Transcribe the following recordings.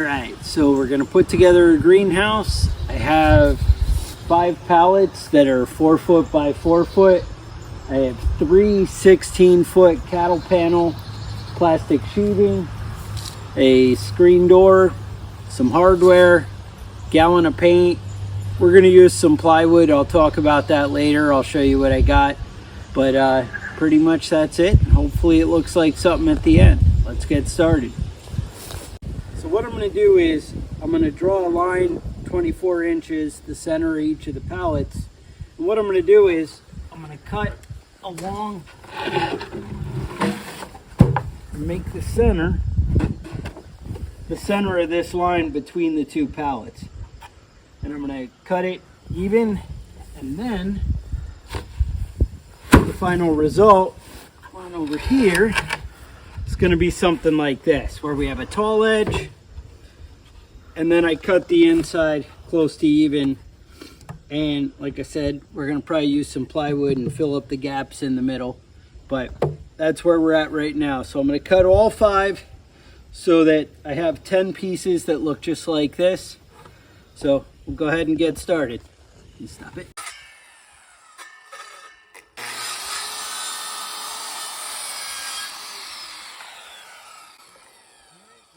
All right, so we're gonna put together a greenhouse. I have 5 pallets that are 4 foot by 4 foot. I have 3 16-foot cattle panel plastic sheathing, a screen door, some hardware, gallon of paint. We're gonna use some plywood. I'll talk about that later. I'll show you what I got, but pretty much that's it. Hopefully it looks like something at the end. Let's get started. So what I'm going to do is I'm going to draw a line 24 inches, the center of each of the pallets. And what I'm going to do is I'm going to cut along and make the center of this line between the 2 pallets. And I'm going to cut it even, and then the final result on over here, it's going to be something like this, where we have a tall edge, and then I cut the inside close to even. And like I said, we're going to probably use some plywood and fill up the gaps in the middle, but that's where we're at right now. So I'm going to cut all 5 so that I have 10 pieces that look just like this. So we'll go ahead and get started. Stop it.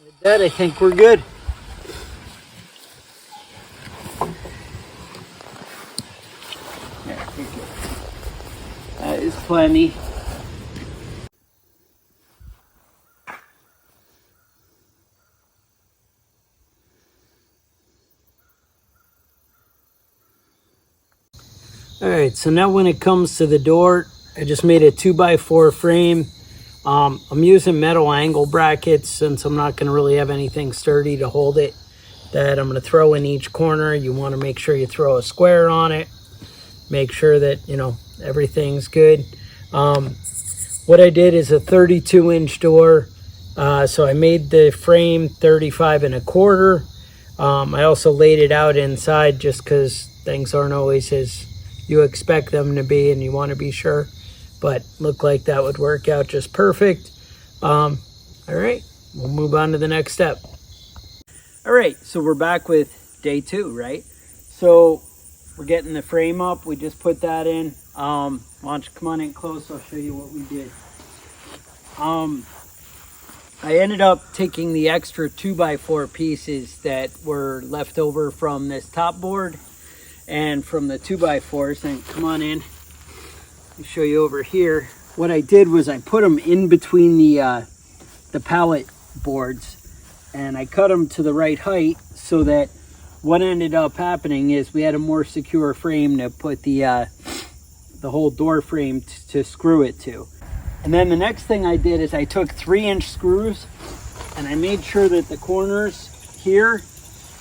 With that, I think we're good. There, we're good. That is plenty. All right, so now when it comes to the door, I just made a 2x4 frame. I'm using metal angle brackets since I'm not going to really have anything sturdy to hold it that I'm going to throw in each corner. You want to make sure you throw a square on it. Make sure that, you know, everything's good. What I did is a 32-inch door. So I made the frame 35 1/4. I also laid it out inside just because things aren't always as you expect them to be, and you want to be sure, but looked like that would work out just perfect. All right, we'll move on to the next step. All right, so we're back with day 2, right? So we're getting the frame up. We just put that in. Why don't you come on in close? I'll show you what we did. I ended up taking the extra 2x4 pieces that were left over from this top board and from the 2x4s, and come on in. Let me show you over here. What I did was I put them in between the pallet boards, and I cut them to the right height so that what ended up happening is we had a more secure frame to put the whole door frame to screw it to. And then the next thing I did is I took 3-inch screws and I made sure that the corners here,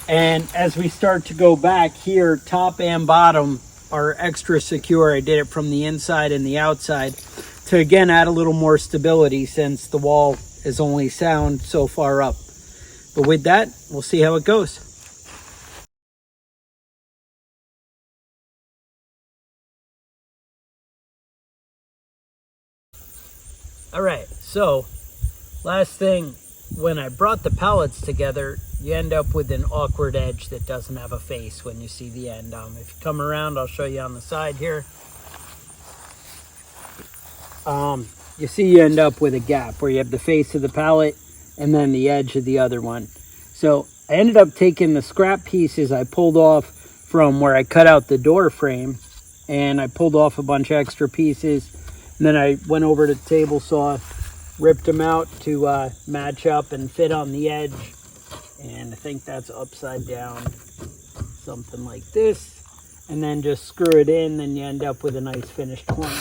and as we start to go back here, top and bottom are extra secure. I did it from the inside and the outside to again add a little more stability since the wall is only sound so far up. But with that, we'll see how it goes. All right, so last thing, when I brought the pallets together, you end up with an awkward edge that doesn't have a face when you see the end. If you come around, I'll show you on the side here. You see you end up with a gap where you have the face of the pallet and then the edge of the other one. So I ended up taking the scrap pieces I pulled off from where I cut out the door frame, and I pulled off a bunch of extra pieces. And then I went over to the table saw, ripped them out to match up and fit on the edge. And I think that's upside down, something like this. And then just screw it in, and you end up with a nice finished corner.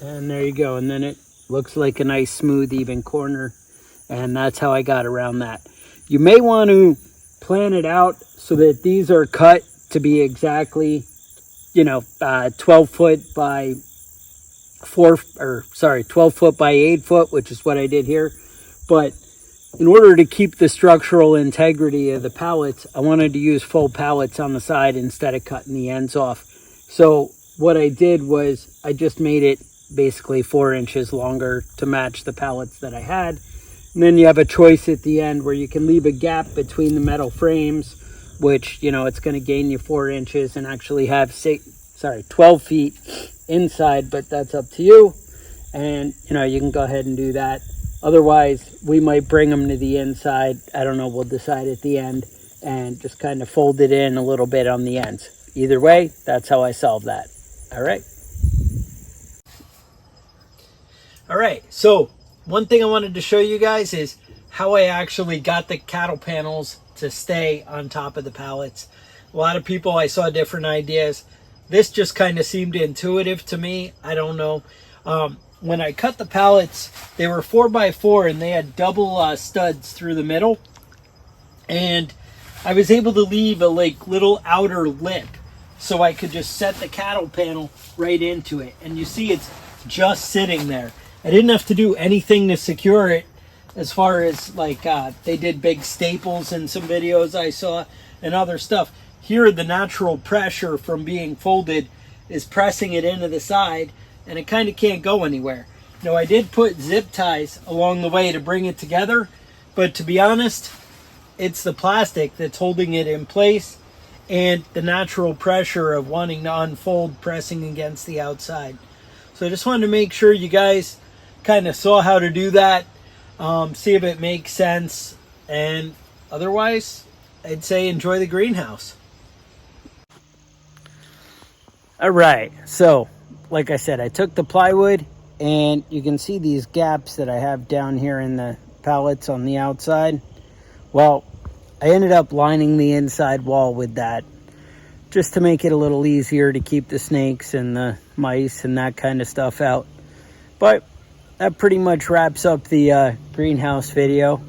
And there you go. And then it looks like a nice, smooth, even corner. And that's how I got around that. You may want to plan it out so that these are cut to be exactly, 12 foot by 12 foot by 8 foot, which is what I did here. But in order to keep the structural integrity of the pallets, I wanted to use full pallets on the side instead of cutting the ends off. So what I did was I just made it basically 4 inches longer to match the pallets that I had. And then you have a choice at the end where you can leave a gap between the metal frames, which, you know, it's going to gain you 4 inches and actually have 12 feet inside, but that's up to you. And, you know, you can go ahead and do that. Otherwise, we might bring them to the inside. I don't know, we'll decide at the end, and just kind of fold it in a little bit on the ends. Either way, that's how I solve that. All right. All right, so one thing I wanted to show you guys is how I actually got the cattle panels to stay on top of the pallets. A lot of people, I saw different ideas. This just kind of seemed intuitive to me. I don't know. When I cut the pallets, they were 4x4 and they had double studs through the middle. And I was able to leave a little outer lip so I could just set the cattle panel right into it. And you see it's just sitting there. I didn't have to do anything to secure it, as far as they did big staples in some videos I saw and other stuff. Here, the natural pressure from being folded is pressing it into the side, and it kind of can't go anywhere. Now, I did put zip ties along the way to bring it together, but to be honest, it's the plastic that's holding it in place and the natural pressure of wanting to unfold pressing against the outside. So I just wanted to make sure you guys kind of saw how to do that, see if it makes sense, and otherwise, I'd say enjoy the greenhouse. All right, so like I said, I took the plywood, and you can see these gaps that I have down here in the pallets on the outside. Well, I ended up lining the inside wall with that, just to make it a little easier to keep the snakes and the mice and that kind of stuff out. But that pretty much wraps up the greenhouse video.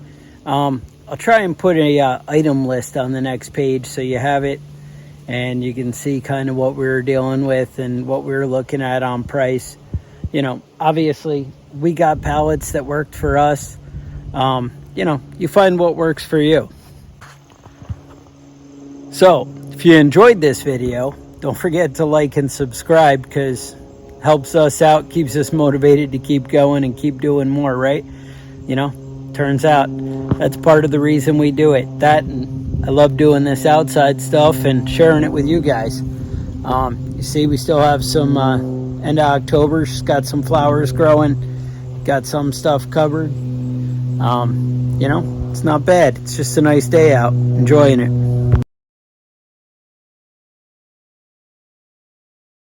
I'll try and put a item list on the next page so you have it and you can see kind of what we were dealing with and what we were looking at on price. You know, obviously we got pallets that worked for us. You know, you find what works for you. So if you enjoyed this video, don't forget to like and subscribe, because helps us out, keeps us motivated to keep going and keep doing more, right? You know, turns out that's part of the reason we do it. That, and I love doing this outside stuff and sharing it with you guys. You see, we still have some end of October, just got some flowers growing, got some stuff covered. You know, it's not bad. It's just a nice day out, enjoying it.